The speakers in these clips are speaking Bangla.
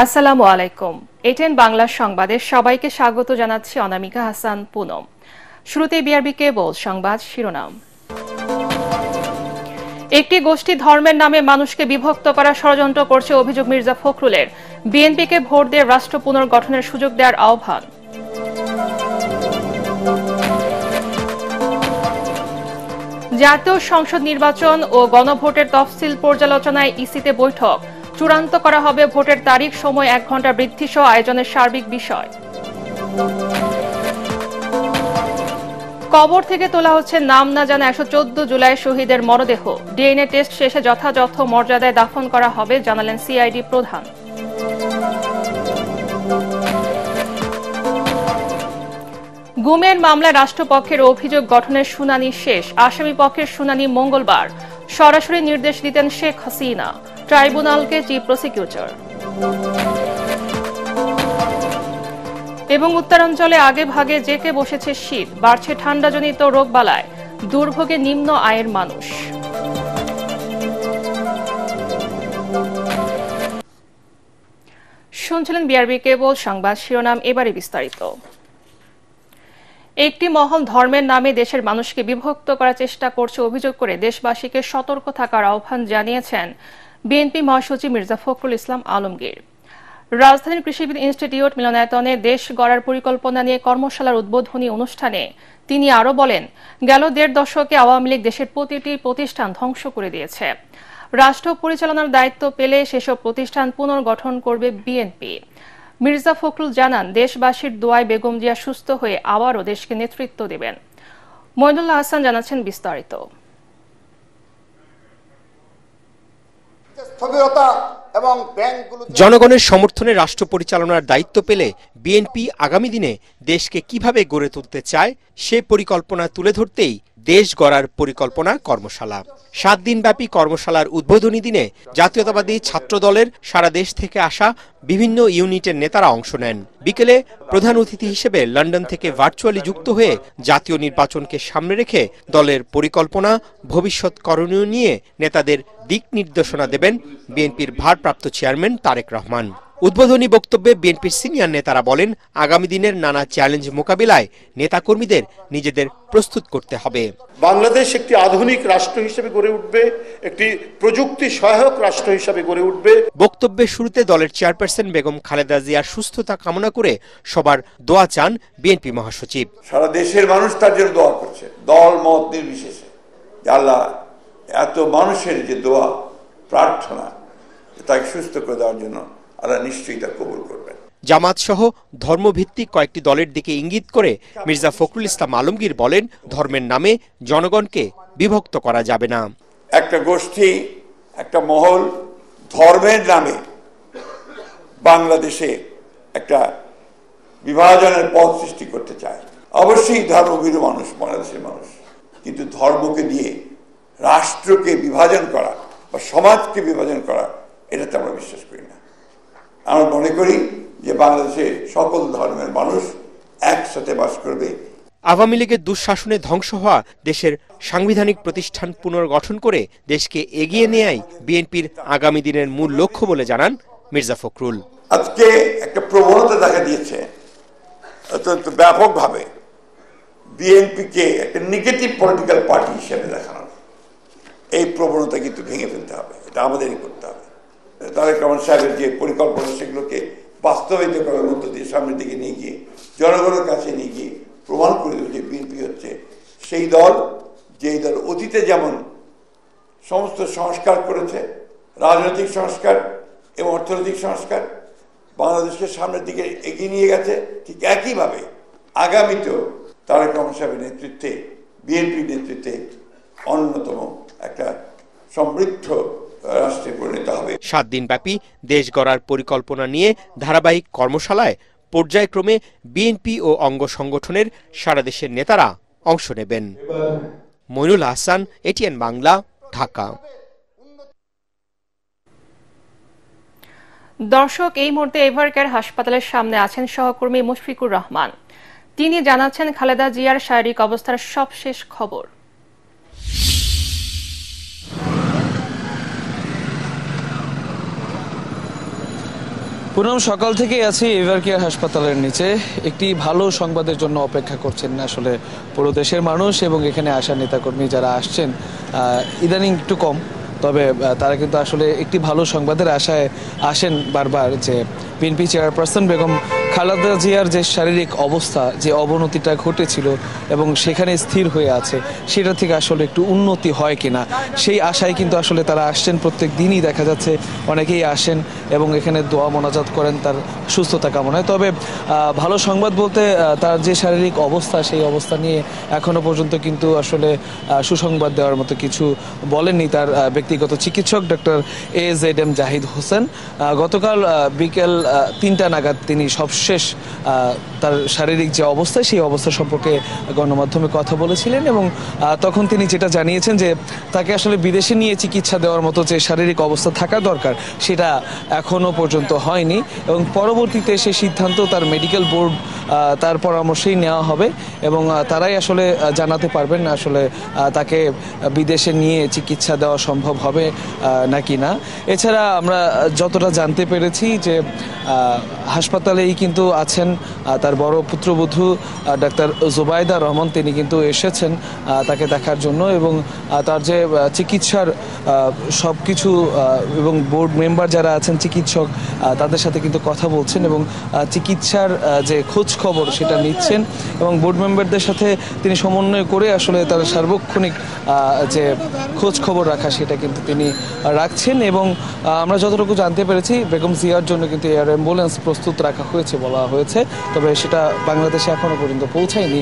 আসসালামু আলাইকুম। এটিএন বাংলা সংবাদে সবাইকে স্বাগত জানাচ্ছি অনামিকা হাসান পুনম। শুরুতেই বিআরবি কেবল সংবাদ শিরোনাম। একটি গোষ্ঠী ধর্মের নামে মানুষকে বিভক্ত করার ষড়যন্ত্র করছে অভিযোগ মির্জা ফখরুলের। বিএনপিকে ভোট দিয়ে রাষ্ট্র পুনর্গঠনের সুযোগ দেওয়ার আহ্বান। জাতীয় সংসদ নির্বাচন ও গণভোটের তফসিল পর্যালোচনায় ইসিতে বৈঠক। চূড়ান্ত করা হবে ভোটের তারিখ, সময় 1 ঘণ্টা বৃদ্ধি সহ আয়োজনের সার্বিক বিষয়। কবর থেকে তোলা হচ্ছে নাম না জানা 114 জুলাই শহীদের মরদেহ। ডিএনএ টেস্ট শেষে যথাযথ মর্যাদায় দাফন করা হবে, জানালেন সিআইডি প্রধান। গুমের মামলায় রাষ্ট্রপক্ষের অভিযোগ গঠনের শুনানি শেষ। আসামি পক্ষের শুনানি মঙ্গলবার। সরাসরি নির্দেশ দিতেন শেখ হাসিনা, ট্রাইব্যুনালকে চিফ প্রসিকিউটর। এবং উত্তরাঞ্চলে আগে ভাগে জেঁকে বসেছে শীত, বাড়ছে ঠান্ডাজনিত রোগবালায়, দুর্ভোগে নিম্ন আয়ের মানুষ। শুনছিলেন বিআরবি কেবল সংবাদ শিরোনাম, এবারে বিস্তারিত। একটি মহল ধর্মের নামে দেশের মানুষকে বিভক্ত করার চেষ্টা করছে অভিযোগ করে দেশবাসীকে সতর্ক থাকার আহ্বান জানিয়েছেন বিএনপি মহাসচিব মির্জা ফখরুল ইসলাম আলমগীর। রাজধানীর কৃষিবিদ ইনস্টিটিউট মিলনায়তনে দেশ গড়ার পরিকল্পনা নিয়ে কর্মশালার উদ্বোধনী অনুষ্ঠানে তিনি আরও বলেন, গেল 1.5 দশকে আওয়ামী লীগ দেশের প্রতিটি প্রতিষ্ঠান ধ্বংস করে দিয়েছে। রাষ্ট্র পরিচালনার দায়িত্ব পেলে সেসব প্রতিষ্ঠান পুনর্গঠন করবে বিএনপি। মির্জা ফখরুল জানান, দেশবাসীর দোয়ায় বেগম জিয়া সুস্থ হয়ে আবারও দেশকে নেতৃত্ব দেবেন। মইনুল্লাহ হাসান জানাচ্ছেন বিস্তারিত। জনগণের সমর্থনে রাষ্ট্র পরিচালনার দায়িত্ব পেলে বিএনপি আগামী দিনে দেশকে কিভাবে গড়ে তুলতে চায় সে পরিকল্পনা তুলে ধরতেই দেশ গড়ার পরিকল্পনা কর্মশালা। 7 দিনব্যাপী কর্মশালার উদ্বোধনী দিনে জাতীয়তাবাদী ছাত্র দলের সারা দেশ থেকে আসা বিভিন্ন ইউনিটের নেতারা অংশ নেন। বিকেলে প্রধান অতিথি হিসেবে লন্ডন থেকে ভার্চুয়ালি যুক্ত হয়ে জাতীয় নির্বাচনকে সামনে রেখে দলের পরিকল্পনা, ভবিষ্যৎ করণীয় নিয়ে নেতাদের দিক নির্দেশনা দেবেন বিএনপির ভারপ্রাপ্ত চেয়ারম্যান তারেক রহমান। উদ্বোধনী বক্তব্যে বিএনপির সিনিয়র নেতারা বলেন, আগামী দিনের নানা চ্যালেঞ্জ মোকাবিলায় নেতাকর্মীদের নিজেদের প্রস্তুত করতে হবে। বাংলাদেশ একটি আধুনিক রাষ্ট্র হিসেবে গড়ে উঠবে, একটি প্রযুক্তি সহায়ক রাষ্ট্র হিসেবে গড়ে উঠবে। বক্তব্যের শুরুতে দলের চেয়ারপারসন বেগম খালেদা জিয়ার সুস্থতা কামনা করে সবার দোয়া চান বিএনপি মহাসচিব। সারা দেশের মানুষ তার জন্য দোয়া করছে, দল মত নির্বিশেষে। আল্লাহ এত মানুষের যে দোয়া প্রার্থনা, তাকে সুস্থ করে দেওয়ার জন্য আল্লাহ নিশ্চয়ই তা কবুল করবেন। জামাত সহ ধর্মভিত্তিক কয়েকটি দলের দিকে ইঙ্গিত করে মির্জা ফখরুল ইসলাম আলমগীর বলেন, ধর্মের নামে জনগণকে বিভক্ত করা যাবে না। একটা গোষ্ঠী, একটা মহল ধর্মের নামে বাংলাদেশে একটা বিভাজনের পথ সৃষ্টি করতে চায়। অবশ্যই ধর্মভীরু মানুষ বাংলাদেশের মানুষ, কিন্তু ধর্মকে দিয়ে রাষ্ট্রকে বিভাজন করা বা সমাজকে বিভাজন করা, এটাতে আমরা বিশ্বাস করি না। আমরা মনে করি যে বাংলাদেশে সকল ধর্মের মানুষ একসাথে বাস করবে। আওয়ামী লীগের দুঃশাসনে ধ্বংস হওয়া দেশের সাংবিধানিক প্রতিষ্ঠান পুনর্গঠন করে দেশকে এগিয়ে নেয়াই বিএনপির আগামী দিনের মূল লক্ষ্য বলে জানান মির্জা ফখরুল। আজকে একটা প্রবণতা দেখা দিয়েছে অত্যন্ত ব্যাপকভাবে, বিএনপিকে একটা নেগেটিভ পলিটিক্যাল পার্টি হিসেবে দেখানো। এই প্রবণতা কিন্তু ভেঙে ফেলতে হবে, এটা আমাদেরই করতে হবে। তারেক রহমান সাহেবের যে পরিকল্পনা, সেগুলোকে বাস্তবায়িত করার মধ্য দিয়ে সামনের দিকে নিয়ে গিয়ে জনগণের কাছে নিয়ে গিয়ে প্রমাণ করে দেবে যে বিএনপি হচ্ছে সেই দল, যেই দল অতীতে যেমন সমস্ত সংস্কার করেছে, রাজনৈতিক সংস্কার এবং অর্থনৈতিক সংস্কার, বাংলাদেশকে সামনের দিকে এগিয়ে নিয়ে গেছে, ঠিক একইভাবে আগামীতেও তারেক রহমান সাহেবের নেতৃত্বে, বিএনপির নেতৃত্বে অন্যতম একটা সমৃদ্ধ রাষ্ট্রে পরিণত হবে। 7 দিনব্যাপী দেশ গড়ার পরিকল্পনা নিয়ে ধারাবাহিক কর্মশালায় পর্যায়ক্রমে বিএনপি ও অঙ্গ সংগঠনের সারা দেশের নেতারা অংশ নেবেন। মইনুল হাসান, এটিএন বাংলা, ঢাকা। দর্শক, এই মুহূর্তে এভারকেয়ার হাসপাতালের সামনে আছেন সহকর্মী মুশফিকুর রহমান। তিনি জানাচ্ছেন খালেদা জিয়ার শারীরিক অবস্থার সবশেষ খবর। পুনম সকাল থেকেই আছি এভার কেয়ার হাসপাতালের নিচে। একটি ভালো সংবাদের জন্য অপেক্ষা করছেন আসলে পুরো দেশের মানুষ এবং এখানে আসা নেতাকর্মী যারা আসছেন ইদানিং একটু কম, তবে তারা কিন্তু আসলে একটি ভালো সংবাদের আশায় আসেন বারবার, যে বিএনপি চেয়ারপারসন বেগম খালেদা জিয়ার যে শারীরিক অবস্থা, যে অবনতিটা ঘটেছিল এবং সেখানে স্থির হয়ে আছে, সেটা থেকে আসলে একটু উন্নতি হয় কিনা সেই আশায় কিন্তু আসলে তারা আসছেন। প্রত্যেক দিনই দেখা যাচ্ছে অনেকেই আসেন এবং এখানে দোয়া মোনাজাত করেন তার সুস্থতা কামনায়। তবে ভালো সংবাদ বলতে তার যে শারীরিক অবস্থা, সেই অবস্থা নিয়ে এখনো পর্যন্ত কিন্তু আসলে সুসংবাদ দেওয়ার মতো কিছু বলেননি তার ব্যক্তিগত চিকিৎসক ডক্টর AZM জাহিদ হোসেন। গতকাল বিকেল 3টা নাগাদ তিনি সবশেষ তার শারীরিক যে অবস্থা, সেই অবস্থা সম্পর্কে গণমাধ্যমে কথা বলেছিলেন এবং তখন তিনি যেটা জানিয়েছেন যে তাকে আসলে বিদেশে নিয়ে চিকিৎসা দেওয়ার মতো যে শারীরিক অবস্থা থাকা দরকার সেটা এখনো পর্যন্ত হয়নি এবং পরবর্তীতে সে সিদ্ধান্ত তার মেডিকেল বোর্ড তার পরামর্শেই নেওয়া হবে এবং তারাই আসলে জানাতে পারবেন আসলে তাকে বিদেশে নিয়ে চিকিৎসা দেওয়া সম্ভব হবে নাকি না। এছাড়া আমরা যতটা জানতে পেরেছি যে হাসপাতালেই কিন্তু আছেন তার বড় পুত্রবধূ ডাক্তার জুবাইদা রহমান, তিনি কিন্তু এসেছেন তাকে দেখার জন্য এবং তার যে চিকিৎসার সব কিছু এবং বোর্ড মেম্বার যারা আছেন চিকিৎসক তাদের সাথে কিন্তু কথা বলছেন এবং চিকিৎসার যে খোঁজ খবর সেটা নিচ্ছেন এবং বোর্ড মেম্বারদের সাথে তিনি সমন্বয় করে আসলে তার সার্বক্ষণিক যে খোঁজ খবর রাখা সেটা কিন্তু তিনি রাখছেন এবং আমরা যতটুকু জানতে পেরেছি বেগম জিয়ার জন্য কিন্তু এয়ার অ্যাম্বুলেন্স প্রস্তুত রাখা হয়েছে বলা হয়েছে, তবে সেটা বাংলাদেশে এখনো পর্যন্ত পৌঁছায়নি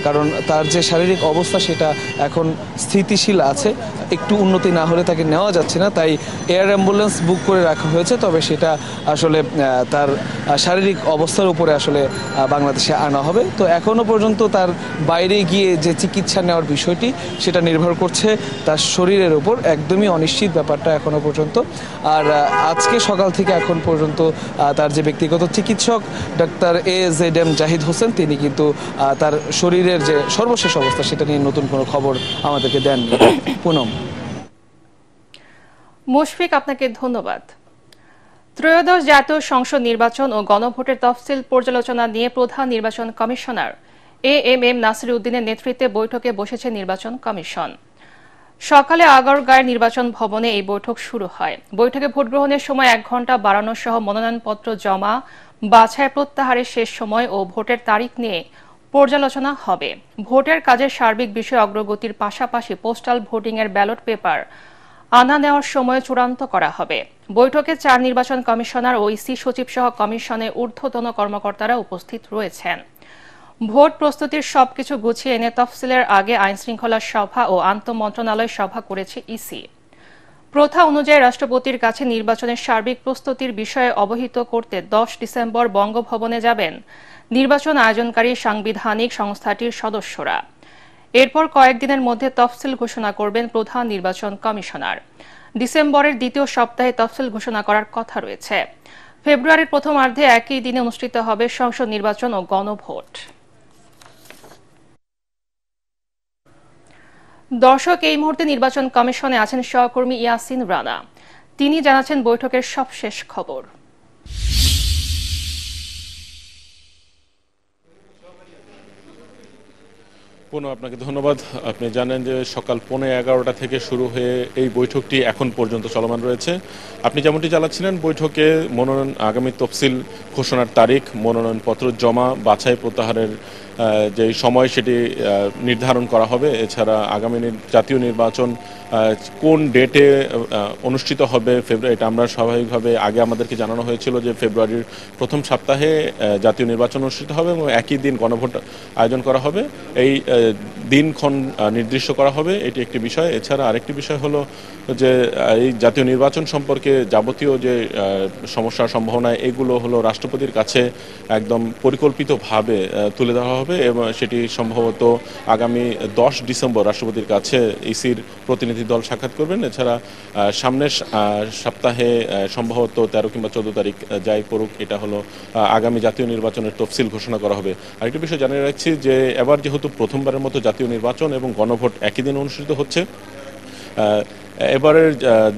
কারণ তার যে শারীরিক অবস্থা সেটা এখন স্থিতিশীল আছে, একটু উন্নতি না হলে তাকে নেওয়া যাচ্ছে না, তাই এয়ার অ্যাম্বুলেন্স বুক করে রাখা হয়েছে। তবে সেটা আসলে তার শারীরিক অবস্থার উপরে আসলে বাংলাদেশে আনা হবে। তো এখনো পর্যন্ত তার বাইরে গিয়ে যে চিকিৎসা নেওয়ার বিষয়টি সেটা নির্ভর করছে তার শরীরের উপর, একদমই অনিশ্চিত ব্যাপারটা এখনো পর্যন্ত। আর আজকে সকাল থেকে এখন পর্যন্ত তার যে ব্যক্তিগত চিকিৎসক ডাক্তার AZM জাহিদ হোসেন তিনি কিন্তু তার শরীরের যে সর্বশেষ অবস্থা সেটা নিয়ে নতুন কোনো খবর আমাদেরকে দেননি। পুনম। মুশফিক, আপনাকে ধন্যবাদ। ত্রয়োদশ জাতীয় সংসদ নির্বাচন ও গণভোটের তফসিল পর্যালোচনা নিয়ে প্রধান নির্বাচন কমিশনার AMM নাসির উদ্দিনের নেতৃত্বে বৈঠকে বসেছে নির্বাচন কমিশন। সকালে আগারগাঁয়ের নির্বাচন ভবনে এই বৈঠক শুরু হয়। বৈঠকে ভোট গ্রহণের সময় 1 ঘণ্টা বাড়ানো সহ মনোনয়নপত্র জমা, বাছাই প্রত্যাহারের শেষ সময় ও ভোটের তারিখ নিয়ে পর্যালোচনা হবে। ভোটের কাজের সার্বিক বিষয়ে অগ্রগতির পাশাপাশি পোস্টাল ভোটিংয়ের ব্যালট পেপার আনা নেওয়ার সময় চূড়ান্ত করা হবে। বৈঠকে 4 নির্বাচন কমিশনার ও ইসি সচিব সহ কমিশনের ঊর্ধ্বতন কর্মকর্তারা উপস্থিত রয়েছেন। ভোট প্রস্তুতির সবকিছু গুছিয়ে এনে তফসিলের আগে আইনশৃঙ্খলা সভা ও আন্তঃমন্ত্রণালয় সভা করেছে ইসি। প্রথা অনুযায়ী রাষ্ট্রপতির কাছে নির্বাচনের সার্বিক প্রস্তুতির বিষয়ে অবহিত করতে 10 ডিসেম্বর বঙ্গভবনে যাবেন নির্বাচন আয়োজনকারী সাংবিধানিক সংস্থাটির সদস্যরা। এরপর কয়েকদিনের মধ্যে তফসিল ঘোষণা করবেন প্রধান নির্বাচন কমিশনার। ডিসেম্বরের দ্বিতীয় সপ্তাহে তফসিল ঘোষণা করার কথা রয়েছে। ফেব্রুয়ারির প্রথমার্ধে একই দিনে অনুষ্ঠিত হবে সংসদ নির্বাচন ও গণভোট। দর্শক, এই মুহূর্তে নির্বাচন কমিশনে আছেন সহকর্মী ইয়াসিন রানা। তিনি জানাচ্ছেন বৈঠকের সবশেষ খবর। আপনাকে ধন্যবাদ। আপনি জানেন যে সকাল 11:15 থেকে শুরু হয়ে এই বৈঠকটি এখন পর্যন্ত চলমান রয়েছে। আপনি যেমনটি জানাচ্ছিলেন, বৈঠকে মনোনয়ন আগামী তফসিল ঘোষণার তারিখ, মনোনয়নপত্র জমা, বাছাই প্রত্যাহারের যে সময় সেটি নির্ধারণ করা হবে। এছাড়া আগামী জাতীয় নির্বাচন কোন ডেটে অনুষ্ঠিত হবে এটা আমরা স্বাভাবিকভাবে আগে আমাদেরকে জানানো হয়েছিল যে ফেব্রুয়ারির প্রথম সপ্তাহে জাতীয় নির্বাচন অনুষ্ঠিত হবে এবং একই দিন গণভোট আয়োজন করা হবে। এই দিনক্ষণ নির্দিষ্ট করা হবে, এটি একটি বিষয়। এছাড়া আরেকটি বিষয় হলো যে এই জাতীয় নির্বাচন সম্পর্কে যাবতীয় যে সমস্যার সম্ভাবনা এগুলো হলো রাষ্ট্রপতির কাছে একদম পরিকল্পিতভাবে তুলে দেওয়া হবে এবং সেটি সম্ভবত আগামী 10 ডিসেম্বর রাষ্ট্রপতির কাছে ইসির প্রতিনিধি দল সাক্ষাৎ করবেন। এছাড়া সামনের সপ্তাহে সম্ভবত 13 কিংবা 14 তারিখ যাই করুক, এটা হলো আগামী জাতীয় নির্বাচনের তফসিল ঘোষণা করা হবে। আরেকটি বিষয় জানিয়ে রাখছি যে এবার যেহেতু প্রথমবারের মতো জাতীয় নির্বাচন এবং গণভোট একই দিন অনুষ্ঠিত হচ্ছে, এবারের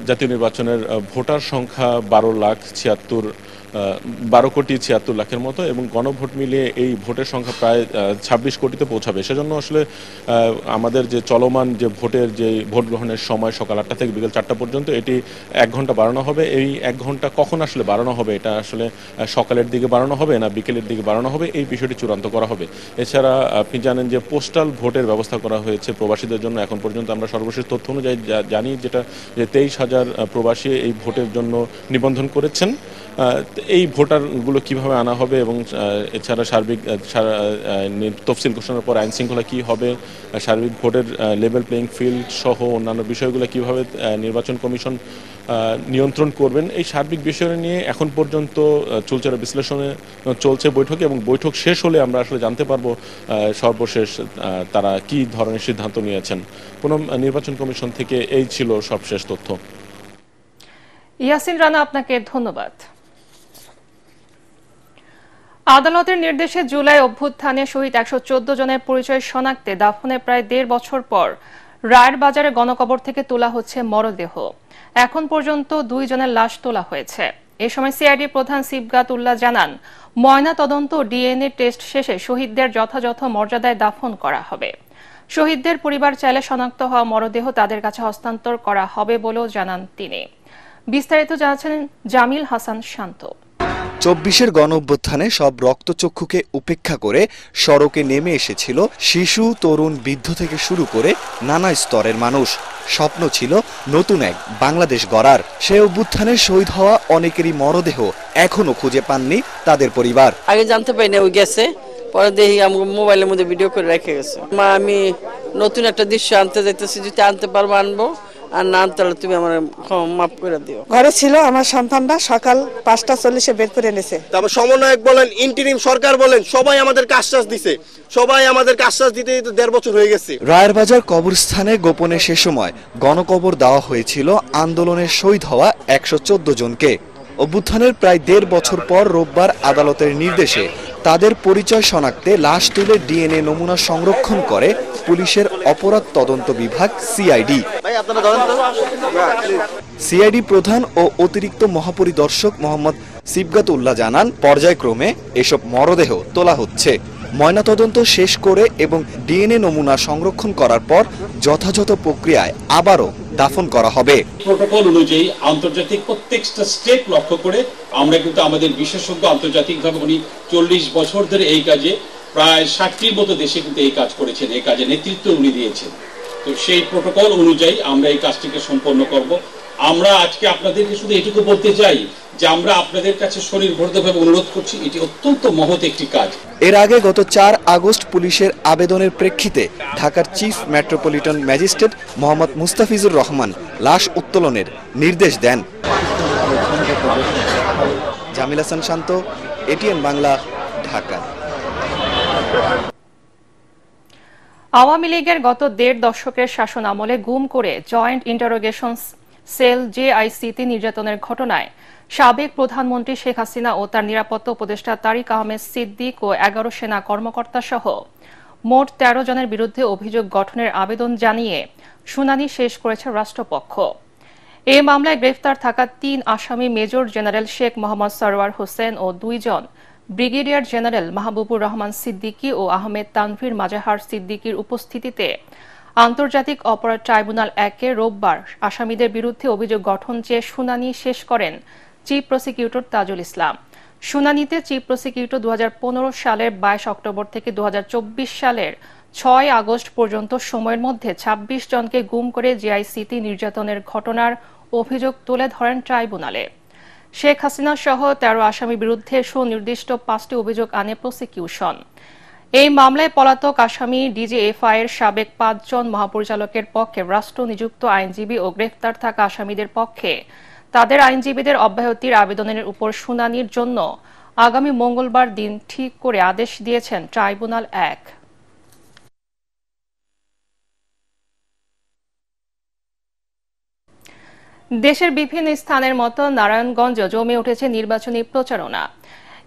জাতীয় নির্বাচনের ভোটার সংখ্যা 12,76,000 12,76,00,000-এর মতো, এবং গণভোট মিলিয়ে এই ভোটের সংখ্যা প্রায় 26 কোটিতে পৌঁছাবে। সেজন্য আসলে আমাদের যে চলমান যে ভোটের যে ভোট গ্রহণের সময় সকাল 8টা থেকে বিকেল 4টা পর্যন্ত এটি 1 ঘন্টা বাড়ানো হবে। এই 1 ঘন্টা কখন আসলে বাড়ানো হবে, এটা আসলে সকালের দিকে বাড়ানো হবে না বিকেলের দিকে বাড়ানো হবে, এই বিষয়টি চূড়ান্ত করা হবে। এছাড়া আপনি জানেন যে পোস্টাল ভোটের ব্যবস্থা করা হয়েছে প্রবাসীদের জন্য। এখন পর্যন্ত আমরা সর্বশেষ তথ্য অনুযায়ী জানি যেটা যে 23,000 প্রবাসী এই ভোটের জন্য নিবন্ধন করেছেন। এই ভোটারগুলো কিভাবে আনা হবে এবং এছাড়া সার্বিক তফসিল ঘোষণার পর আইন শৃঙ্খলা কী হবে, সার্বিক ভোটের লেভেল প্লেইং ফিল্ড সহ অন্যান্য বিষয়গুলো কিভাবে নির্বাচন কমিশন নিয়ন্ত্রণ করবেন, এই সার্বিক বিষয় নিয়ে এখন পর্যন্ত চুলচেরা বিশ্লেষণে চলছে বৈঠকে, এবং বৈঠক শেষ হলে আমরা আসলে জানতে পারবো সর্বশেষ তারা কি ধরনের সিদ্ধান্ত নিয়েছেন। কোনো নির্বাচন কমিশন থেকে এই ছিল সবশেষ তথ্য। ইয়াসিন রানা, আপনাকে ধন্যবাদ। আদালতের নির্দেশে জুলাই অভ্যুত্থানে শহীদ 114 জনের পরিচয় শনাক্তে দাফনের প্রায় 1.5 বছর পর রায়ের বাজারে গণকবর থেকে তোলা হচ্ছে মরদেহ। এখন পর্যন্ত 2 জনের লাশ তোলা হয়েছে। এ সময় সিআইডি প্রধান সিবগাত উল্লাহ জানান, ময়না তদন্ত ডিএনএ টেস্ট শেষে শহীদদের যথাযথ মর্যাদায় দাফন করা হবে। শহীদদের পরিবার চাইলে শনাক্ত হওয়া মরদেহ তাদের কাছে হস্তান্তর করা হবে বলেও জানান তিনি। বিস্তারিত জানাচ্ছেন জামিল হাসান শান্ত। 24-এর গণঅভ্যুত্থানে সব রক্তচক্ষুকে উপেক্ষা করে সড়কে নেমে এসেছিল শিশু, তরুণ, বৃদ্ধ থেকে শুরু করে নানা স্তরের মানুষ। স্বপ্ন ছিল নতুন এক বাংলাদেশ গড়ার। সে অভ্যুত্থানে শহীদ হওয়া অনেকেরই মরদেহ এখনো খুঁজে পাননি তাদের পরিবার। আগে জানতে পারি না ওই গেছে, পরে দেখি আমার মোবাইলের মধ্যে ভিডিও করে রেখে গেছে। মা, আমি নতুন একটা দৃশ্য আনতে যাইতেছি, যদি আনতে পারবো আনবো, আর না তাহলে তুমি আমার মাফ করে দিও। ঘরে ছিল আমার সন্তানরা, সকাল 5:40 বের করে এনেছে। তারপর সমন্বয়ক বলেন, ইন্টারিম সরকার বলেন, সবাই আমাদেরকে আশ্বাস দিছে, সবাই আমাদেরকে আশ্বাস দিতে 1.5 বছর হয়ে গেছে। রায়ের বাজার কবরস্থানে গোপনে সে সময় গণকবর দেওয়া হয়েছিল আন্দোলনের শহীদ হওয়া 114 জনকে। অভ্যুত্থানের প্রায় 1.5 বছর পর রোববার আদালতের নির্দেশে তাদের পরিচয় শনাক্তে লাশ তুলে ডিএনএ নমুনা সংরক্ষণ করে পুলিশের অপরাধ তদন্ত বিভাগ সিআইডি। সিআইডি প্রধান ও অতিরিক্ত মহাপরিদর্শক মোহাম্মদ সিবগাত উল্লাহ জানান, পর্যায়ক্রমে এসব মরদেহ তোলা হচ্ছে। ময়নাতদন্ত শেষ করে এবং ডিএনএ নমুনা সংরক্ষণ করার পর যথাযথ প্রক্রিয়ায় আবারও দাফন করা হবে। প্রোটোকল অনুযায়ী আন্তর্জাতিক প্রত্যেকটা স্টেপ লক্ষ্য করে আমরা কিন্তু আমাদের বিশেষজ্ঞ আন্তর্জাতিকভাবে উনি 40 বছর ধরে এই কাজে প্রায় 60টির মতো দেশে কিন্তু এই কাজ করেছেন, এই কাজে নেতৃত্ব উনি দিয়েছেন। তো সেই প্রোটোকল অনুযায়ী আমরা এই কাজটিকে সম্পন্ন করব। আমরা আজকে আপনাদেরকে শুধু এটুকু বলতে চাই যে আমরা আপনাদের কাছে স্বনির্ভরভাবে অনুরোধ করছি, এটি অত্যন্ত মহৎ একটি কাজ। এর আগে গত 4 আগস্ট পুলিশের আবেদনের প্রেক্ষিতে ঢাকার chief metropolitan magistrate Mohammad Mustafizur Rahman লাশ উত্তোলনের নির্দেশ দেন। জামিল হাসান শান্ত, এটিএন বাংলা, ঢাকা। আওয়ামী লীগের গত 1.5 দশকের শাসন আমলে গুম করে জয়েন্ট ইন্টারোগেশন সেল জেআইসিতে নির্যাতনের ঘটনায় সাবেক প্রধানমন্ত্রী শেখ হাসিনা ও তার নিরাপত্তা উপদেষ্টা তারিক আহমেদ সিদ্দিক ও 11 সেনা কর্মকর্তা সহ মোট 13 জনের বিরুদ্ধে অভিযোগ গঠনের আবেদন জানিয়ে শুনানি শেষ করেছে রাষ্ট্রপক্ষ। এই মামলায় গ্রেফতার থাকা 3 আসামি মেজর জেনারেল শেখ মোহাম্মদ সরওয়ার হোসেন ও 2 জন ব্রিগেডিয়ার জেনারেল মাহবুবুর রহমান সিদ্দিকী ও আহমেদ তানভীর মাজাহার সিদ্দিকীর উপস্থিতিতে আন্তর্জাতিক অপরাধ ট্রাইব্যুনাল 1-এ রোববার আসামিদের বিরুদ্ধে অভিযোগ গঠন চেয়ে শুনানি শেষ করেন চিফ প্রসিকিউটর তাজুল ইসলাম। শুনানিতে চিফ প্রসিকিউটর 2015 সালের 22 অক্টোবর থেকে 2024 সালের 6 আগস্ট পর্যন্ত সময়ের মধ্যে 26 জনকে গুম করে জেআইসিতে নির্যাতনের ঘটনার অভিযোগ তুলে ধরেন ট্রাইব্যুনালে। শেখ হাসিনা সহ 13 আসামির বিরুদ্ধে সুনির্দিষ্ট 5টি অভিযোগ আনে প্রসিকিউশন। এই মামলায় পলাতক আসামি ডিজিএফআই এর সাবেক 5 জন মহাপরিচালকের পক্ষে রাষ্ট্র নিযুক্ত আইনজীবী ও গ্রেফতার থাকা আসামিদের পক্ষে তাদের আইনজীবীদের অব্যাহতির আবেদনের উপর শুনানির জন্য আগামী মঙ্গলবার দিন ঠিক করে আদেশ দিয়েছেন ট্রাইব্যুনাল 1। দেশের বিভিন্ন স্থানের মতো নারায়ণগঞ্জ জমে উঠেছে নির্বাচনী প্রচারণা।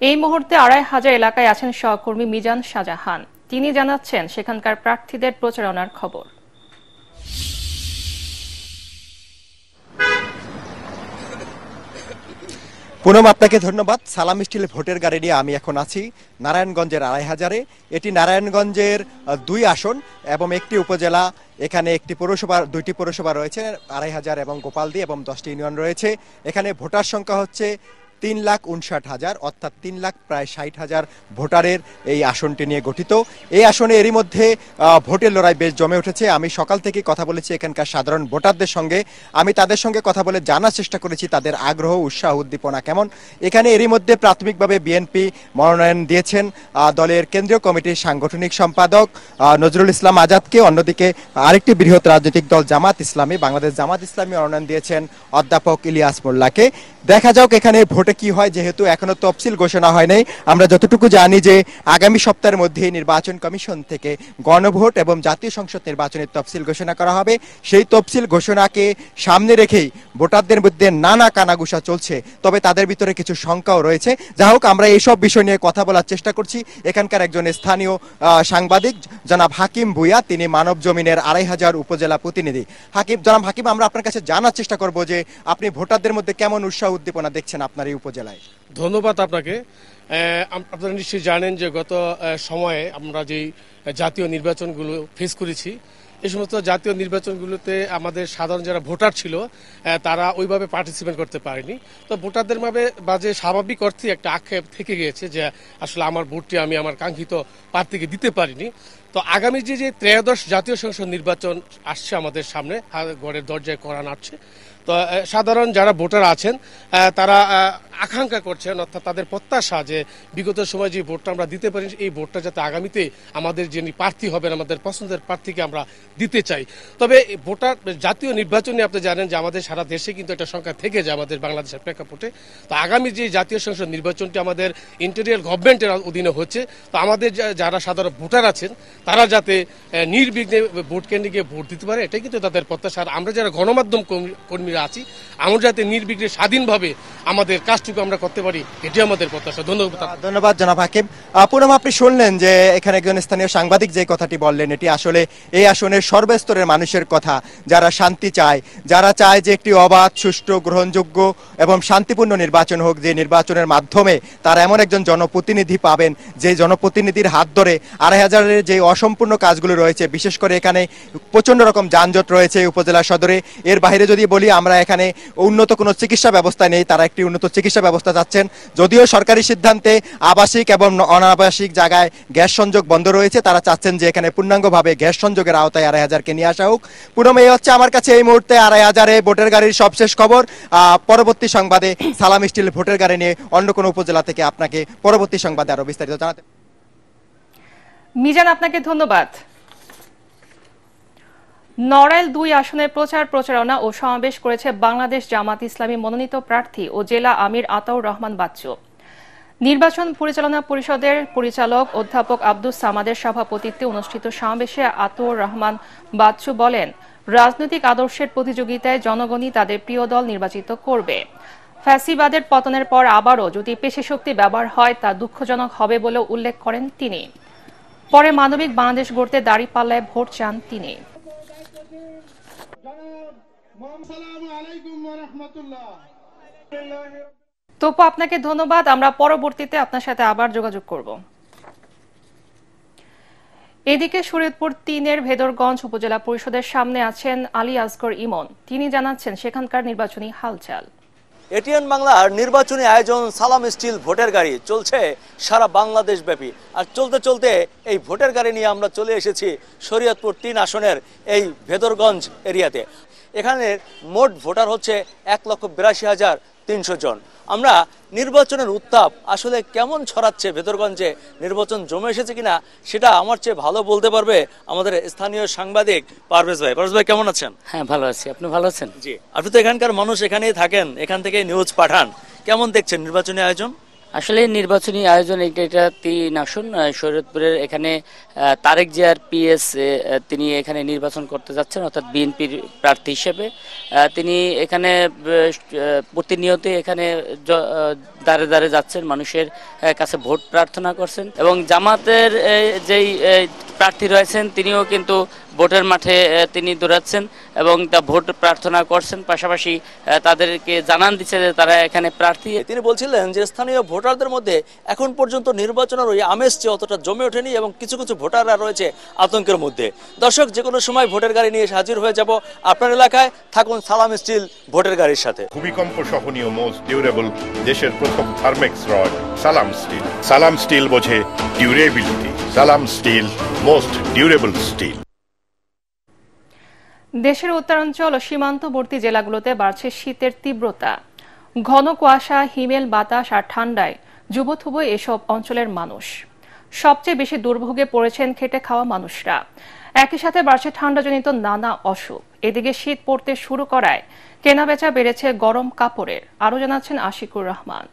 এই মুহূর্তে 2500 এলাকায় আছেন সহকর্মী মিজান শাহজাহান। তিনি জানাচ্ছেন সেখানকার প্রার্থীদের প্রচারণার খবর। পুনম, আপনাকে ধন্যবাদ। সালাম স্টিল ভোটের গাড়ি নিয়ে আমি এখন আছি নারায়ণগঞ্জের ২৫০০-এ। এটি নারায়ণগঞ্জের ২ আসন এবং একটি উপজেলা। এখানে একটি পৌরসভা, 2টি পৌরসভা রয়েছে, ২৫০০ এবং গোপালদি, এবং 10টি ইউনিয়ন রয়েছে। এখানে ভোটার সংখ্যা হচ্ছে ৩,৫৯,০০০, অর্থাৎ ৩,৬০,০০০ ভোটারের এই আসনটি নিয়ে গঠিত। এই আসনে এরই মধ্যে ভোটের লড়াই বেশ জমে উঠেছে। আমি সকাল থেকে কথা বলেছি এখানকার সাধারণ ভোটারদের সঙ্গে। আমি তাদের সঙ্গে কথা বলে জানার চেষ্টা করেছি তাদের আগ্রহ, উৎসাহ, উদ্দীপনা কেমন। এখানে এরই মধ্যে প্রাথমিকভাবে বিএনপি মনোনয়ন দিয়েছেন দলের কেন্দ্রীয় কমিটির সাংগঠনিক সম্পাদক নজরুল ইসলাম আজাদকে। অন্যদিকে আরেকটি বৃহৎ রাজনৈতিক দল জামাত ইসলামী, বাংলাদেশ জামাত ইসলামী মনোনয়ন দিয়েছেন অধ্যাপক ইলিয়াস মোল্লাকে। দেখা যাক এখানে ভোটে কি হয়, যেহেতু এখনো তফসিল ঘোষণা হয় নাই। আমরা যতটুকু জানি যে আগামী সপ্তাহের মধ্যে নির্বাচন কমিশন থেকে গণভোট এবং জাতীয় সংসদ নির্বাচনের তফসিল ঘোষণা করা হবে। সেই তফসিল ঘোষণাকে সামনে রেখেই ভোটারদের মধ্যে নানা কানাঘুষা চলছে, তবে তাদের ভিতরে কিছু শঙ্কাও রয়েছে। যা হোক, আমরা এইসব বিষয় নিয়ে কথা বলার চেষ্টা করছি। এখানকার একজন স্থানীয় সাংবাদিক জনাব হাকিম ভুইয়া, তিনি মানব জমিনের ২৫০০ উপজেলা প্রতিনিধি। জনাব হাকিম, আমরা আপনার কাছে জানার চেষ্টা করব যে আপনি ভোটারদের মধ্যে কেমন উৎসাহ উদ্দীপনা দেখছেন আপনার এই উপজেলায়। ধন্যবাদ আপনাকে। আপনারা নিশ্চয়ই জানেন যে গত সময়ে আমরা যেই জাতীয় নির্বাচনগুলো ফেস করেছি, এই সমস্ত জাতীয় নির্বাচনগুলোতে আমাদের সাধারণ যারা ভোটার ছিল তারা ওইভাবে পার্টিসিপেট করতে পারেনি। তো ভোটারদের মাঝে স্বাভাবিক অর্থে একটা আক্ষেপ থেকে গিয়েছে যে আসলে আমার ভোটটি আমি আমার কাঙ্ক্ষিত প্রার্থীকে দিতে পারিনি। তো আগামী যে 13শ জাতীয় সংসদ নির্বাচন আসছে আমাদের সামনে, ঘরের দরজায় করা নাড়ছে, তো সাধারণ যারা ভোটার আছেন তারা আকাঙ্ক্ষা করছেন, অর্থাৎ তাদের প্রত্যাশা যে বিগত সময় যে ভোটটা আমরা দিতে পারি, এই ভোটটা যাতে আগামীতে আমাদের যিনি প্রার্থী হবেন, আমাদের পছন্দের প্রার্থীকে আমরা দিতে চাই। তবে ভোটার জাতীয় নির্বাচনে আপনি জানেন যে আমাদের সারা দেশে কিন্তু একটা সংখ্যা থেকে যায় আমাদের বাংলাদেশের প্রেক্ষাপটে। তো আগামী যে জাতীয় সংসদ নির্বাচনটি আমাদের ইন্টেরিয়র গভর্নমেন্টের অধীনে হচ্ছে, তো আমাদের যারা সাধারণ ভোটার আছেন তারা যাতে নির্বিঘ্নে ভোট কেন্দ্রে গিয়ে ভোট দিতে পারে, এটাই কিন্তু তাদের প্রত্যাশা। আমরা যারা গণমাধ্যম কর্মীরা আছি, আমরা যাতে নির্বিঘ্নে স্বাধীনভাবে আমাদের কাজটুকু আমরা করতে পারি, এটি আমাদের প্রত্যাশা। ধন্যবাদ জনাব হাকিম। পুনম, আপনি শুনলেন যে এখানে একজন স্থানীয় সাংবাদিক যে কথাটি বললেন, এটি আসলে এই আসনের সর্বস্তরের মানুষের কথা, যারা শান্তি চায়, যারা চায় যে একটি অবাধ, সুষ্ঠু, গ্রহণযোগ্য এবং শান্তিপূর্ণ নির্বাচন হোক, যে নির্বাচনের মাধ্যমে তারা এমন একজন জনপ্রতিনিধি পাবেন যে জনপ্রতিনিধির হাত ধরে ২৫০০-এর যে অসম্পূর্ণ কাজগুলো রয়েছে, বিশেষ করে এখানে প্রচন্ড রকম যানজট রয়েছে উপজেলা সদরে। এর বাইরে যদি বলি, আমরা এখানে উন্নত কোনো চিকিৎসা ব্যবস্থা নেই, তারা একটি উন্নত চিকিৎসা ব্যবস্থা চাচ্ছেন। যদিও সরকারি সিদ্ধান্তে আবাসিক এবং অনাবাসিক জায়গায় গ্যাস সংযোগ বন্ধ রয়েছে, তারা চাচ্ছেন যে এখানে পূর্ণাঙ্গভাবে গ্যাস সংযোগের আওতায় ২৫০০-কে নিয়ে আসা হোক। পুনম, এই হচ্ছে আমার কাছে এই মুহূর্তে ২৫০০-এ ভোটের গাড়ির সবশেষ খবর। পরবর্তী সংবাদে সালাম স্টিল ভোটের গাড়ি নিয়ে অন্য কোনো উপজেলা থেকে আপনাকে পরবর্তী সংবাদে আরো বিস্তারিত জানাতে। মিজান, আপনাকে ধন্যবাদ। নড়াইল ২ আসনের প্রচারণা ও সমাবেশ করেছে বাংলাদেশ জামাত ইসলামী মনোনীত প্রার্থী ও জেলা আমির আতাউর রহমান বাচ্চু। নির্বাচন পরিচালনা পরিষদের পরিচালক অধ্যাপক আব্দুস সামাদের সভাপতিত্বে অনুষ্ঠিত সমাবেশে আতাউর রহমান বাচ্চু বলেন, রাজনৈতিক আদর্শের প্রতিযোগিতায় জনগণই তাদের প্রিয় দল নির্বাচিত করবে। ফ্যাসিবাদের পতনের পর আবারও যদি পেশিশক্তি ব্যবহার হয় তা দুঃখজনক হবে বলে উল্লেখ করেন তিনি। পরে মানবিক বাংলাদেশ গড়তে দাঁড়িপাল্লায় ভোট চান তিনি। তপু, আপনাকে ধন্যবাদ। আমরা পরবর্তীতে আপনার সাথে আবার যোগাযোগ করব। এদিকে শরীয়তপুর ৩-এর ভেদরগঞ্জ উপজেলা পরিষদের সামনে আছেন আলী আসগর ইমন। তিনি জানাচ্ছেন সেখানকার নির্বাচনী হালচাল। এটিএন বাংলার নির্বাচনী আয়োজন সালাম স্টিল ভোটের গাড়ি চলছে সারা বাংলাদেশ ব্যাপী। আর চলতে চলতে এই ভোটের গাড়ি নিয়ে আমরা চলে এসেছি শরীয়তপুর ৩ আসনের এই ভেদরগঞ্জ এরিয়াতে। এখানে মোট ভোটার হচ্ছে ১,৮২,৩০০ জন। আমরা নির্বাচনের উত্তাপ আসলে কেমন ছড়াচ্ছে ভেদরগঞ্জে, নির্বাচন জমে এসেছে কিনা সেটা আমার চেয়ে ভালো বলতে পারবে আমাদের স্থানীয় সাংবাদিক পারভেজ ভাই। পারভেজ ভাই, কেমন আছেন? হ্যাঁ, ভালো আছি। আপনি ভালো আছেন? জি। আপনি তো এখানকার মানুষ, এখানেই থাকেন, এখান থেকে নিউজ পাঠান, কেমন দেখছেন নির্বাচনী আয়োজন? আসলে নির্বাচনী আয়োজন এটা ৩ আসন শরীয়তপুরের। এখানে তারেক জিয়ার পিএস তিনি এখানে নির্বাচন করতে যাচ্ছেন, অর্থাৎ বিএনপির প্রার্থী হিসেবে। তিনি এখানে প্রতিনিয়ত এখানে দাঁড়ে দাঁড়ে যাচ্ছেন, মানুষের কাছে ভোট প্রার্থনা করছেন এবং জামাতের যেই প্রার্থী রয়েছেন তিনিও কিন্তু ভোটের মাঠে তিনি দৌড়াচ্ছেন এবং তা ভোট প্রার্থনা করছেন, পাশাপাশি তাদেরকে জানান দিচ্ছে যে তারা এখানে প্রার্থী। তিনি বলছিলেন যে স্থানীয় ভোটারদের মধ্যে এখন পর্যন্ত নির্বাচনের ওই আমেজ অতটা জমে ওঠেনি এবং কিছু কিছু ভোটাররা রয়েছে আতঙ্কের মধ্যে। দর্শক, যে কোনো সময় ভোটের গাড়ি নিয়ে হাজির হয়ে যাব আপনার এলাকায়। থাকুন সালাম স্টিল ভোটের গাড়ির সাথে। ভূমিকম্প সহনীয় মোস্ট ডিউরেবল দেশের প্রথম থার্মেক্স রড সালাম স্টিল। সালাম স্টিল বোঝে ডিউরেবিলিটি। সালাম স্টিল, মোস্ট ডিউরেবল স্টিল। দেশের উত্তরাঞ্চল ও সীমান্তবর্তী জেলাগুলোতে বাড়ছে শীতের তীব্রতা। ঘন কুয়াশা, হিমেল বাতাস আর ঠান্ডায় যুবথুবু এসব অঞ্চলের মানুষ। সবচেয়ে বেশি দুর্ভোগে পড়েছেন খেটে খাওয়া মানুষরা। একই সাথে বাড়ছে ঠান্ডাজনিত নানা অসুখ। এদিকে শীত পড়তে শুরু করায় কেনাবেচা বেড়েছে গরম কাপড়ের। আরও জানাচ্ছেন আশিকুর রহমান।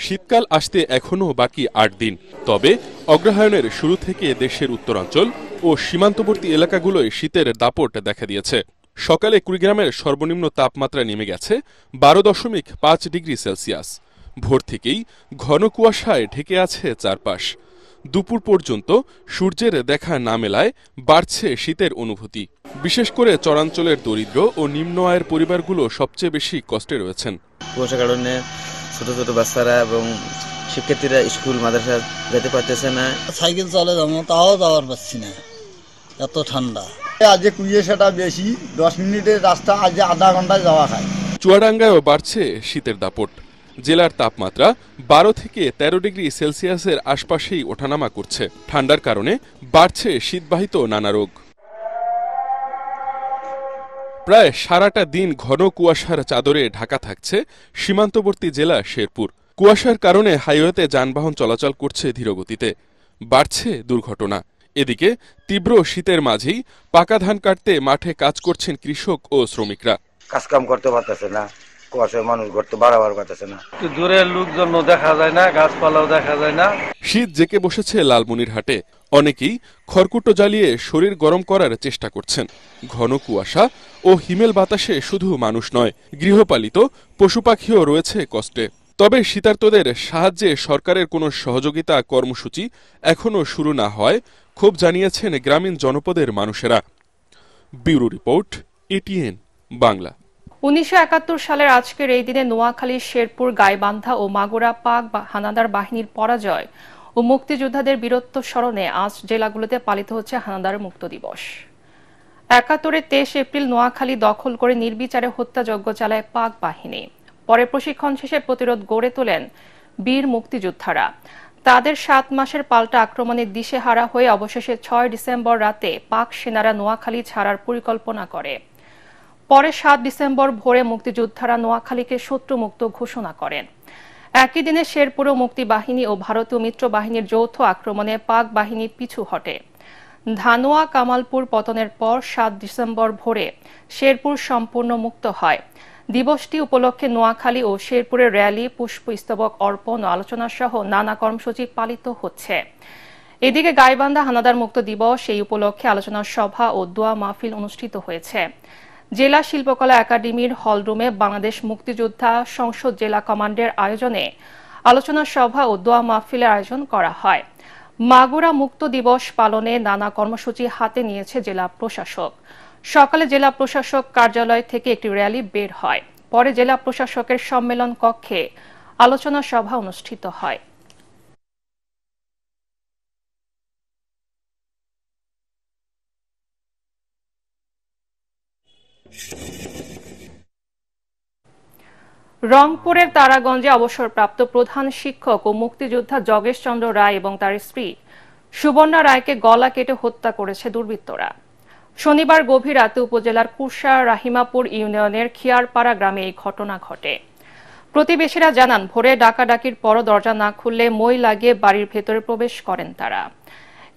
শীতকাল আসতে এখনো বাকি ৮ দিন। তবে অগ্রহায়ণের শুরু থেকে দেশের উত্তরাঞ্চল ও সীমান্তবর্তী এলাকাগুলোয় শীতের দাপট দেখা দিয়েছে। সকালে কুড়িগ্রামের সর্বনিম্ন তাপমাত্রা নেমে গেছে ১২.৫ ডিগ্রি সেলসিয়াস। ভোর থেকেই ঘন কুয়াশায় ঢেকে আছে চারপাশ। দুপুর পর্যন্ত সূর্যের দেখা না মেলায় বাড়ছে শীতের অনুভূতি। বিশেষ করে চরাঞ্চলের দরিদ্র ও নিম্ন আয়ের পরিবারগুলো সবচেয়ে বেশি কষ্টে রয়েছেন। কুয়াশার কারণে ছোট ছোট বাচ্চারা এবং শিক্ষার্থীরা স্কুল মাদ্রাসা যেতে পারতেছে না। সাইকেল চলে যাবো, তাও যাওয়ার পারছি না, এত ঠান্ডা। আজ কুয়াশাটা বেশি, 10 মিনিটের রাস্তা আজ আধা ঘন্টায় যাওয়া খায়। চুয়াডাঙ্গায়ও বাড়ছে শীতের দাপট। জেলার তাপমাত্রা ১২ থেকে ১৩ ডিগ্রি সেলসিয়াসের আশপাশেই ওঠানামা করছে। ঠান্ডার কারণে বাড়ছে শীতবাহিত নানা রোগ। প্রায় সারাটা দিন ঘন কুয়াশার চাদরে ঢাকা থাকছে সীমান্তবর্তী জেলা শেরপুর। কুয়াশার কারণে হাইওয়েতে যানবাহন চলাচল করছে ধীরগতিতে। বাড়ছে দুর্ঘটনা। এদিকে তীব্র শীতের মাঝেই পাকা ধান কাটতে মাঠে কাজ করছেন কৃষক ও শ্রমিকরা। কাজকাম করতে পারতেছে না, কুয়াশায় মানুষ ঘুরতে বাড়াবার পারতেছে না। দূরের লোকজন দেখা যায় না, গাছপালাও দেখা যায় না। শীত জেকে বসেছে লালমনিরহাটে। অনেকেই খড়কুটো জ্বালিয়ে শরীর গরম করার চেষ্টা করছেন। ঘন কুয়াশা ও হিমেল বাতাসে শুধু মানুষ নয়, গৃহপালিত পশু পাখিও রয়েছে কষ্টে। তবে শীতার্তদের সাহায্যে সরকারের কোনো সহযোগিতা কর্মসূচি এখনও শুরু না হয় ক্ষোভ জানিয়েছেন গ্রামীণ জনপদের মানুষেরা। Bureau report, ATN Bangla. ১৯৭১ সালের আজকের এই দিনে নোয়াখালী, শেরপুর, গাইবান্ধা ও মাগুরা পাক হানাদার বাহিনীর পরাজয় ও মুক্তিযোদ্ধাদের বীরত্ব স্মরণে আজ জেলাগুলোতে পালিত হচ্ছে হানাদার মুক্ত দিবস। ৭১-এর ২৩ এপ্রিল নোয়াখালী দখল করে নির্বিচারে হত্যাযজ্ঞ চালায় পাক বাহিনী। পরে প্রশিক্ষণ শেষে প্রতিরোধ গড়ে তোলেন বীর মুক্তিযোদ্ধারা। তাদের ৭ মাসের পাল্টা আক্রমণে দিশেহারা হয়ে অবশেষে ৬ ডিসেম্বর রাতে পাক সেনারা নোয়াখালী ছাড়ার পরিকল্পনা করে। পরে ৭ ডিসেম্বর ভোরে মুক্তিযোদ্ধারা নোয়াখালীকে শত্রুমুক্ত ঘোষণা করেন। একই দিনে শেরপুর মুক্তি বাহিনী ও ভারতীয় মিত্র বাহিনীর যৌথ আক্রমণে পাক বাহিনী পিছু হটে। ধানোয়া কামালপুর পতনের পর ৭ ডিসেম্বর ভোরে শেরপুর সম্পূর্ণ মুক্ত হয়। দিবসটি উপলক্ষে নোয়াখালী ও শেরপুরের র্যালি, পুষ্পস্তবক অর্পণ ও আলোচনা সহ নানা কর্মসূচি পালিত হচ্ছে। এদিকে গাইবান্ধা হানাদার মুক্ত দিবস এই উপলক্ষে আলোচনা সভা ও দোয়া মাহফিল অনুষ্ঠিত হয়েছে। জেলা শিল্পকলা একাডেমির হলরুমে বাংলাদেশ মুক্তিযোদ্ধা সংসদ জেলা কমান্ডের আয়োজনে আলোচনা সভা ও দোয়া মাহফিলের আয়োজন করা হয়। মাগুরা মুক্ত দিবস পালনে নানা কর্মসূচি হাতে নিয়েছে জেলা প্রশাসক। সকালে জেলা প্রশাসক কার্যালয় থেকে একটি র্যালি বের হয়। পরে জেলা প্রশাসকের সম্মেলন কক্ষে আলোচনা সভা অনুষ্ঠিত হয়। রংপুরের তারাগঞ্জে অবসরপ্রাপ্ত প্রধান শিক্ষক ও মুক্তিযোদ্ধা যোগেশ চন্দ্র রায় এবং তার স্ত্রী সুবর্ণা রায়কে গলা কেটে হত্যা করেছে দুর্বৃত্তরা। শনিবার গভীর রাতে উপজেলার কুরসা রাহিমাপুর ইউনিয়নের খিয়ারপাড়া গ্রামে এই ঘটনা ঘটে। প্রতিবেশীরা জানান, ভোরে ডাকাডাকির পরও দরজা না খুললে মই লাগিয়ে বাড়ির ভেতরে প্রবেশ করেন তারা।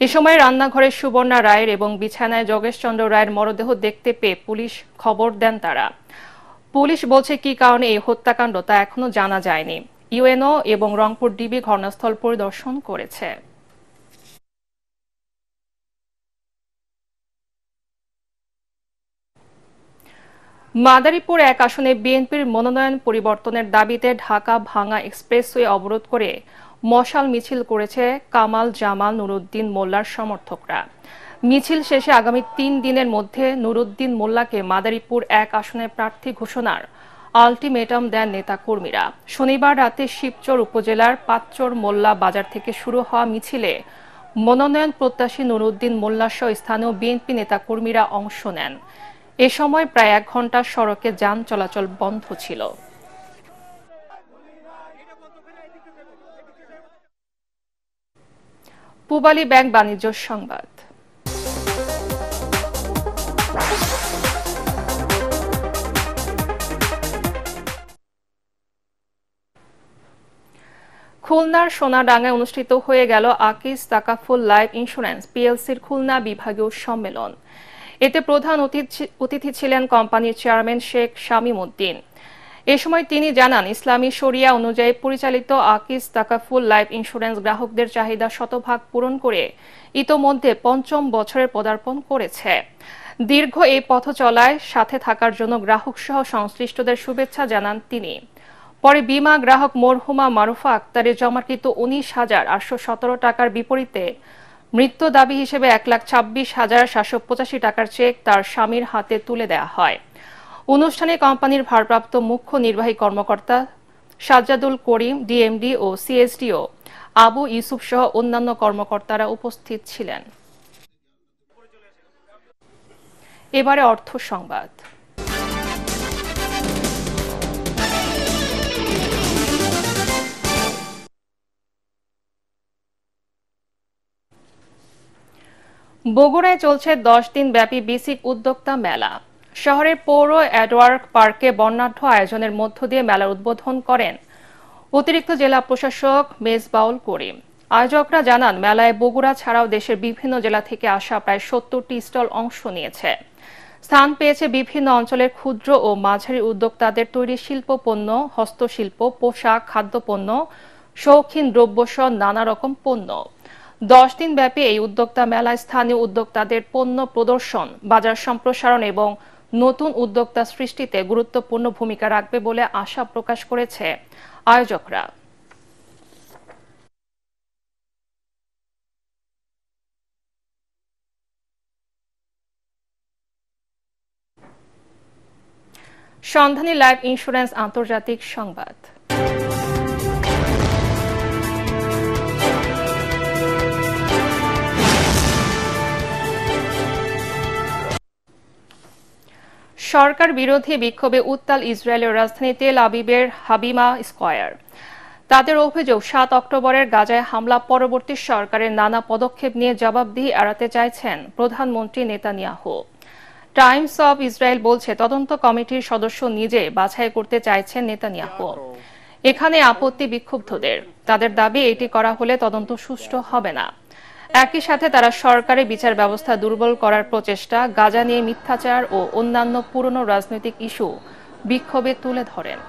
এ সময় রান্নাঘরে সুবর্ণা রায়ের এবং বিছানায় যোগেশ চন্দ্র রায়ের মরদেহ দেখতে পেয়ে পুলিশ খবর দেন তারা। পুলিশ বলছে কি কারণে এই হত্যাকাণ্ড তা এখনো জানা যায়নি। ইউএনও এবং রংপুর ডিবি ঘটনাস্থল পরিদর্শন করেছে। মাদারীপুর 1 আসনে বিএনপির মনোনয়ন পরিবর্তনের দাবিতে ঢাকা ভাঙ্গা এক্সপ্রেসওয়ে অবরোধ করে মশাল মিছিল করেছে কামাল জামাল নুরুদ্দিন মোল্লার সমর্থকরা। মিছিল শেষে আগামী 3 দিনের মধ্যে নুরুদ্দিন মোল্লাকে মাদারীপুর 1 আসনের প্রার্থী ঘোষণার আলটিমেটাম দেন নেতাকর্মীরা। শনিবার রাতে শিবচর উপজেলার পাঁচচর মোল্লা বাজার থেকে শুরু হওয়া মিছিলে মনোনয়ন প্রত্যাশী নুরুদ্দিন মোল্লাসহ স্থানীয় বিএনপি নেতাকর্মীরা অংশ নেন। এ সময় প্রায় 1 ঘণ্টা সড়কে যান চলাচল বন্ধ ছিল। পূবালী ব্যাংক বাণিজ্য সংবাদ। খুলনার সোনাডাঙ্গায় অনুষ্ঠিত হয়ে গেল আকিজ তাকাফুল লাইফ ইন্স্যুরেন্স পিএলসির খুলনা বিভাগীয় সম্মেলন। এতে প্রধান অতিথি ছিলেন কোম্পানির চেয়ারম্যান শেখ শামীম উদ্দিন। এ সময় তিনি জানান, ইসলামী শরিয়া অনুযায়ী পরিচালিত আকিজ তাকাফুল লাইফ ইন্স্যুরেন্স গ্রাহকদের চাহিদা শতভাগ পূরণ করে ইতোমধ্যে 5ম বছরে পদার্পণ করেছে। দীর্ঘ এই পথ চলায় সাথে থাকার জন্য গ্রাহক সহ সংশ্লিষ্টদের শুভেচ্ছা জানান তিনি। পরে বিমা গ্রাহক মরহুমা মারুফা আক্তারের জমাকৃত 19,817 টাকার বিপরীতে মৃত্যু দাবি হিসেবে 1,26,785 টাকার চেক তার স্বামীর হাতে তুলে দেওয়া হয়। অনুষ্ঠানে কোম্পানির ভারপ্রাপ্ত মুখ্য নির্বাহী কর্মকর্তা সাজ্জাদুল করিম, ডিএমডি ও সিএসডিও আবু ইউসুফ সহ অন্যান্য কর্মকর্তারা উপস্থিত ছিলেন। এবারে অর্থ সংবাদ। বগুড়ায় চলছে 10 দিন ব্যাপী বিসিক উদ্যোক্তা মেলা। শহরের পৌর এডওয়ার্ড পার্কে বর্ণাঢ্য আয়োজনের মধ্য দিয়ে মেলার উদ্বোধন করেন অতিরিক্ত জেলা প্রশাসক মেজবাউল করিম। আয়োজকরা জানান, মেলায় বগুড়া ছাড়াও দেশের বিভিন্ন জেলা থেকে আসা প্রায় 70টি স্টল অংশ নিয়েছে। স্থান পেয়েছে বিভিন্ন অঞ্চলের ক্ষুদ্র ও মাঝারি উদ্যোক্তাদের তৈরি শিল্পপণ্য, হস্তশিল্প, পোশাক, খাদ্যপণ্য, শৌখিন দ্রব্যসহ নানা রকম পণ্য। 10 দিন ব্যাপী এই উদ্যোক্তা মেলায় স্থানীয় উদ্যোক্তাদের পণ্য প্রদর্শন, বাজার সম্প্রসারণ এবং নতুন উদ্যোক্তা সৃষ্টিতে গুরুত্বপূর্ণ ভূমিকা রাখবে বলে আশা প্রকাশ করেছে আয়োজকরা। সন্ধানী লাইফ ইন্স্যুরেন্স আন্তর্জাতিক সংবাদ। সরকার বিরোধী বিক্ষোভে উত্তাল ইসরায়েলের রাজধানী তেল আবিবের হাবিমা স্কয়ার। তাদের অভিযোগ, 7 অক্টোবরের গাজায় হামলা পরবর্তী সরকারের নানা পদক্ষেপ নিয়ে জবাবদিহি এড়াতে চাইছেন প্রধানমন্ত্রী নেতানিয়াহু। টাইমস অব ইসরায়েল বলছে, তদন্ত কমিটির সদস্য নিজে বাছাই করতে চাইছেন নেতানিয়াহু। এখানে আপত্তি বিক্ষুব্ধদের। তাদের দাবি, এটি করা হলে তদন্ত সুষ্ঠু হবে না। একই সাথে তারা সরকারি বিচার ব্যবস্থা দুর্বল করার প্রচেষ্টা, গাজা নিয়ে মিথ্যাচার ও অন্যান্য পুরনো রাজনৈতিক ইস্যু বিক্ষোভে তুলে ধরেন।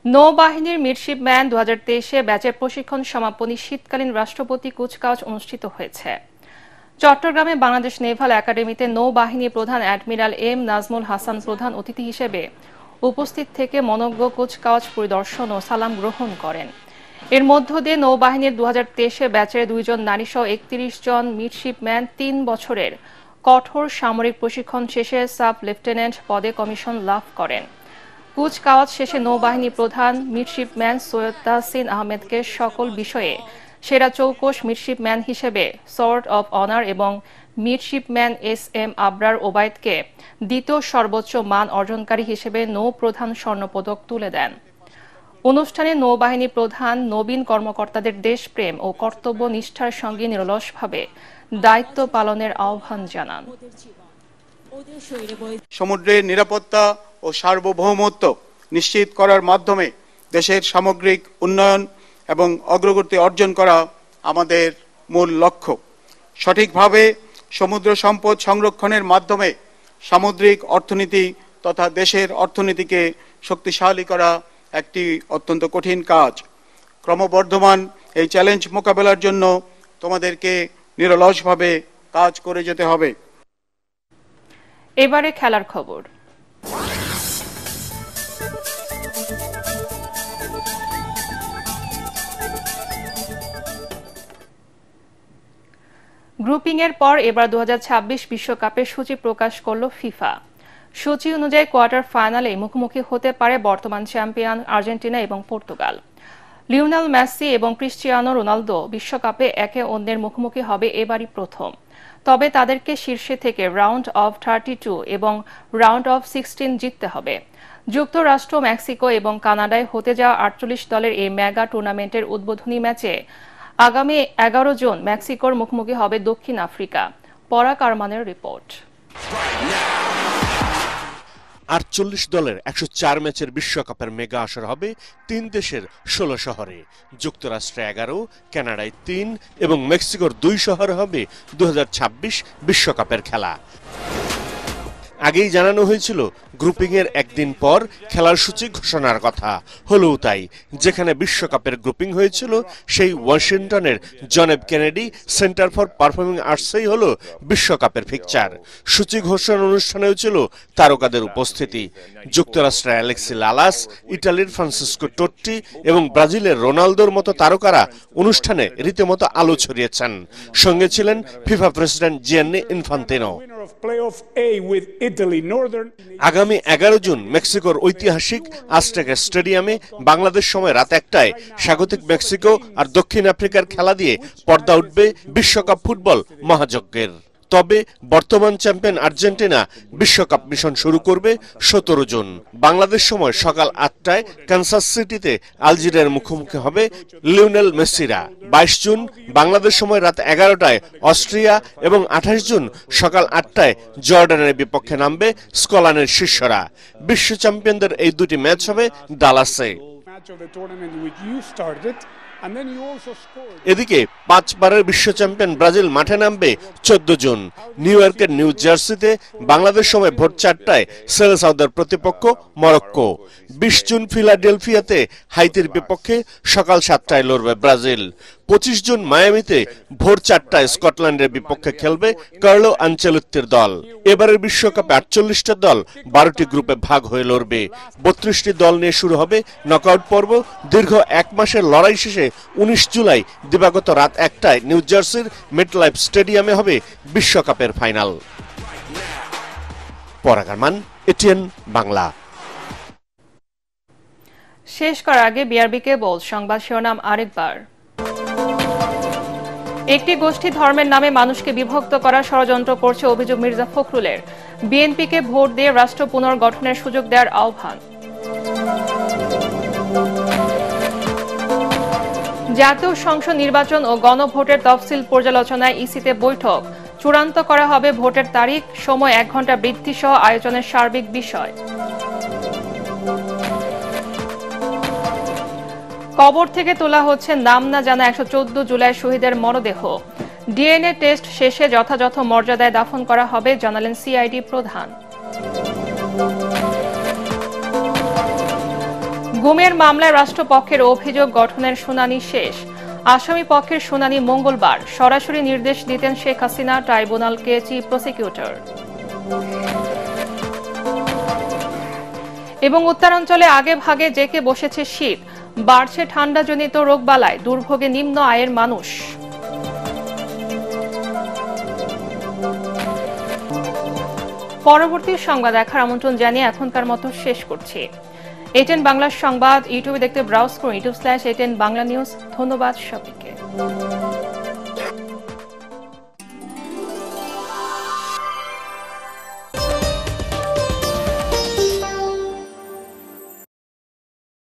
নৌবাহিনীর মিডশিপম্যান 2023 ব্যাচের প্রশিক্ষণ সমাপনী শীতকালীন রাষ্ট্রপতি কুচকাওয়াজ অনুষ্ঠিত হয়েছে। চট্টগ্রামে বাংলাদেশ নেভাল একাডেমিতে নৌবাহিনী প্রধান অ্যাডমিরাল এম নাজমুল হাসান প্রধান অতিথি হিসেবে উপস্থিত থেকে মনোজ্ঞ কুচকাওয়াজ পরিদর্শন ও সালাম গ্রহণ করেন। এর মধ্য দিয়ে নৌবাহিনীর 2023 ব্যাচের 2 জন নারীসহ 31 জন মিডশিপম্যান 3 বছরের কঠোর সামরিক প্রশিক্ষণ শেষে সাব লেফটেন্যান্ট পদে কমিশন লাভ করেন। কুচকাওয়াজ শেষে নৌবাহিনী প্রধান মিডশিপম্যান সৈয়দ তাহসিন আহমেদকে সকল বিষয়ে সেরা চৌকস মিডশিপম্যান হিসেবে সোয়ার্ড অব অনার এবং মিডশিপম্যান এস.এম. আবরার ওবায়দকে দ্বিতীয় সর্বোচ্চ মান অর্জনকারী হিসেবে নৌ প্রধান স্বর্ণপদক তুলে দেন। অনুষ্ঠানে নৌবাহিনী প্রধান নবীন কর্মকর্তাদের দেশপ্রেম ও কর্তব্য নিষ্ঠার সঙ্গে নিরলসভাবে দায়িত্ব পালনের আহ্বান জানান। সমুদ্রের নিরাপত্তা ও সার্বভৌমত্ব নিশ্চিত করার মাধ্যমে দেশের সামগ্রিক উন্নয়ন এবং অগ্রগতি অর্জন করা আমাদের মূল লক্ষ্য। সঠিকভাবে সমুদ্র সম্পদ সংরক্ষণের মাধ্যমে সামুদ্রিক অর্থনীতি তথা দেশের অর্থনীতিকে শক্তিশালী করা একটি অত্যন্ত কঠিন কাজ। ক্রমবর্ধমান এই চ্যালেঞ্জ মোকাবেলার জন্য তোমাদেরকে নিরলসভাবে কাজ করে যেতে হবে। এবারে খেলার খবর। গ্রুপিং এর পর এবার 2026 বিশ্বকাপের সূচি প্রকাশ করল ফিফা। সূচি অনুযায়ী কোয়ার্টার ফাইনালে মুখোমুখি হতে পারে বর্তমান চ্যাম্পিয়ন আর্জেন্টিনা এবং পর্তুগাল। লিওনেল মেসি এবং ক্রিস্টিয়ানো রোনালদো বিশ্বকাপে একে অন্যের মুখোমুখি হবে এবারই প্রথম। তবে তাদেরকে শীর্ষে থেকে রাউন্ড অফ 32 এবং রাউন্ড অফ 16 জিততে হবে। যুক্তরাষ্ট্র, মেক্সিকো এবং কানাডায় হতে যাওয়া 48 দলের এই মেগা টুর্নামেন্টের উদ্বোধনী ম্যাচে আগামী 11 জুন মেক্সিকোর মুখোমুখি হবে দক্ষিণ আফ্রিকা। পরাগ আরমানের রিপোর্ট। 48 দলের 104 ম্যাচের বিশ্বকাপের মেগা আসর হবে 3 দেশের 16 শহরে। যুক্তরাষ্ট্রে 11, কানাডায় 3 এবং মেক্সিকোর 2 শহরে হবে 2026 বিশ্বকাপের খেলা। আগেই জানানো হয়েছিল গ্রুপিং এর একদিন পর খেলার সূচি ঘোষণার কথা, হলেও তাই। যেখানে বিশ্বকাপের গ্রুপিং হয়েছিল সেই ওয়াশিংটনের John F Kennedy centre for performing আর্টসেই হলো বিশ্বকাপের ফিকচার। সূচি ঘোষণা অনুষ্ঠানেও ছিল তারকাদের উপস্থিতি। যুক্তরাষ্ট্রের অ্যালেক্সি লালাস, ইটালির ফ্রান্সিসকো টোট্টি এবং ব্রাজিলের রোনালদোর মতো তারকারা অনুষ্ঠানে রীতিমতো আলো ছড়িয়েছেন। সঙ্গে ছিলেন ফিফা প্রেসিডেন্ট জিয়ান্নি ইনফান্তিনো। আগামী 11 জুন মেক্সিকোর ঐতিহাসিক আজটেকা স্টেডিয়ামে বাংলাদেশ সময় রাত 1টায় স্বাগতিক মেক্সিকো আর দক্ষিণ আফ্রিকার খেলা দিয়ে পর্দা উঠবে বিশ্বকাপ ফুটবল মহাযজ্ঞের। তবে বর্তমান চ্যাম্পিয়ন আর্জেন্টিনা বিশ্বকাপ মিশন শুরু করবে 17 জুন। বাংলাদেশ সময় সকাল 8টায় কানসাস সিটিতে আলজেরিয়ার মুখোমুখি হবে লিওনেল মেসিরা। 22 জুন বাংলাদেশ সময় রাত 11টায় অস্ট্রিয়া এবং 28 জুন সকাল 8টায় জর্ডানের বিপক্ষে নামবে স্কটল্যান্ডের শিষ্যরা। বিশ্ব চ্যাম্পিয়নদের এই দুটি ম্যাচ হবে ডালাসে। এদিকে 5 বারের বিশ্ব চ্যাম্পিয়ন ব্রাজিল মাঠে নামবে 14 জুন। নিউ ইয়র্কের নিউ জার্সিতে বাংলাদেশ সময় ভোর 4টায় সেলেসাওদের প্রতিপক্ষ মরক্কো। 20 জুন ফিলাডেলফিয়াতে হাইতির বিপক্ষে সকাল 7টায় লড়বে ব্রাজিল। 25 জুন মায়ামিতে ভোর 4টায় স্কটল্যান্ডের বিপক্ষে খেলবে কার্লো আনচেলত্তির দল। এবারের বিশ্বকাপে 48টা দল 12টি গ্রুপে ভাগ হয়ে লড়বে। 32টি দল নিয়ে শুরু হবে নকআউট পর্ব। দীর্ঘ 1 মাসের লড়াই শেষে 19 জুলাই দিবাগত রাত 1টায় নিউ জার্সির মেটলাইফ স্টেডিয়ামে হবে বিশ্বকাপের ফাইনাল। পরাগ আরমান, এটিএন বাংলা। শেষ করার আগে বিআরবি কেবল সংবাদ শিরোনাম আরেকবার। একটি গোষ্ঠী ধর্মের নামে মানুষকে বিভক্ত করার ষড়যন্ত্র করছে অভিযোগ মির্জা ফখরুলের। বিএনপিকে ভোট দিয়ে রাষ্ট্র পুনর্গঠনের সুযোগ দেওয়ার আহ্বান। জাতীয় সংসদ নির্বাচন ও গণভোটের তফসিল পর্যালোচনায় ইসিতে বৈঠক। চূড়ান্ত করা হবে ভোটের তারিখ, সময় 1 ঘণ্টা বৃদ্ধি সহ আয়োজনের সার্বিক বিষয়। কবর থেকে তোলা হচ্ছে নাম না জানা 114 জুলাই শহীদের মরদেহ। ডিএনএ টেস্ট শেষে যথাযথ মর্যাদায় দাফন করা হবে, জানালেন সিআইডি প্রধান। গুমের মামলায় রাষ্ট্রপক্ষের অভিযোগ গঠনের শুনানি শেষ। আসামি পক্ষের শুনানি মঙ্গলবার। সরাসরি নির্দেশ দিতেন শেখ হাসিনা ট্রাইব্যুনালকে চিফ প্রসিকিউটর। এবং উত্তরাঞ্চলে আগে ভাগে জেঁকে বসেছে শীত, বাড়ছে ঠান্ডাজনিত রোগবালাই, দুর্ভোগে নিম্ন আয়ের মানুষ। পরবর্তী সংবাদ দেখার আমন্ত্রণ জানিয়ে এখনকার মতো শেষ করছি। এটিএন বাংলার সংবাদ ইউটিউবে দেখতে ব্রাউজ করুন youtube/ATN বাংলা নিউজ। ধন্যবাদ সবাইকে।